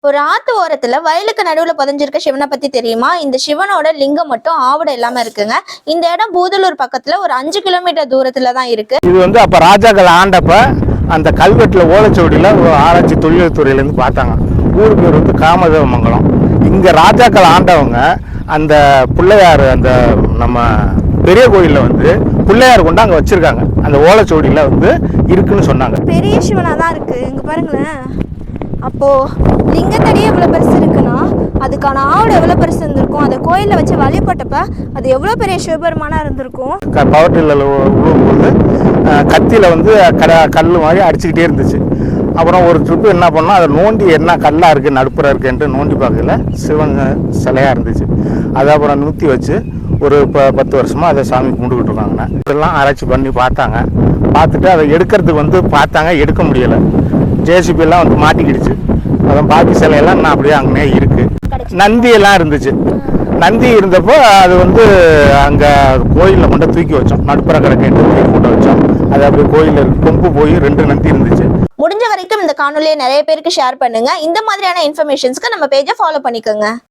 ஒரு ஆத்து ஓரத்துல வயலுக்கு நடுவுல புதைஞ்சிருக்க சிவனை பத்தி தெரியுமா? இந்த சிவனோட லிங்கம் மட்டும் ஆவுட இல்லாம இருக்குங்க. இந்த இடம் பூதலூர் பக்கத்துல ஒரு 5 கிலோமீட்டர் தூரத்துல தான் இருக்கு. இது வந்து அப்ப ராஜாக்கள் ஆண்டப்ப அந்த கல்வெட்டுல ஓலைச்சுவடியில ஆராய்ச்சி தொழில் துறையில இருந்து பார்த்தாங்க. ஊர் பேர் வந்து காமதேவமங்கலம். இங்க ராஜாக்கள் ஆண்டவங்க அந்த பிள்ளையார் அந்த நம்ம பெரிய கோயில்ல வந்து பிள்ளையார் கொண்டு அங்க வச்சிருக்காங்க. அந்த ஓலைச்சுவடியில வந்து இருக்குன்னு சொன்னாங்க. பெரிய சிவனா தான் இருக்கு, இங்க பாருங்களேன். அப்போ லிங்கத்தடியே எவ்வளவு பெருசு இருக்குன்னா அதுக்கான ஆவுட எவ்வளவு பெருசு இருந்திருக்கும். அந்த கோயில வச்சு வழிபட்டப்ப அது எவ்வளவு பெரிய சிவபெருமானா இருந்திருக்கும். பவர் டில்லர் விழுவும்போது கத்தியில வந்து கல் மாதிரி அடிச்சுக்கிட்டே இருந்துச்சு. அப்புறம் ஒரு ட்ரிப்பு என்ன பண்ணோம், அதை நோண்டி என்ன கல்லாக இருக்குது நடுப்புற இருக்குன்ட்டு நோண்டி பார்க்கல சிவன் சிலையாக இருந்துச்சு. அதை அப்புறம் நூற்றி வச்சு ஒரு 10 வருஷமாக அதை சாமி கும்பிட்டுக்கிட்டு இருக்காங்கண்ணா. இதெல்லாம் ஆராய்ச்சி பண்ணி பார்த்தாங்க. பார்த்துட்டு அதை எடுக்கிறதுக்கு வந்து பார்த்தாங்க, எடுக்க முடியலை. ஜேசிபியெல்லாம் வந்து மாட்டிக்கிடுச்சு. அதான் பாக்கி சிலையெல்லாம் இன்னும் அப்படியே அங்கேயே இருக்குது. நந்தியெல்லாம் இருந்துச்சு. நந்தி இருந்தப்போ அது வந்து அங்கே கோயிலில் கொண்டு தூக்கி வச்சோம். நடுப்புற கிடக்கேன்ட்டு தூக்கி கொண்டு வச்சோம். அது அப்படியே கோயிலில் கொம்பு போய் 2 நந்தி இருந்துச்சு. முடிஞ்ச வரைக்கும் இந்த காணொலியை நிறைய பேருக்கு ஷேர் பண்ணுங்க. இந்த மாதிரியான இன்ஃபர்மேஷன்ஸ்க்கு நம்ம பேஜை ஃபாலோ பண்ணிக்கோங்க.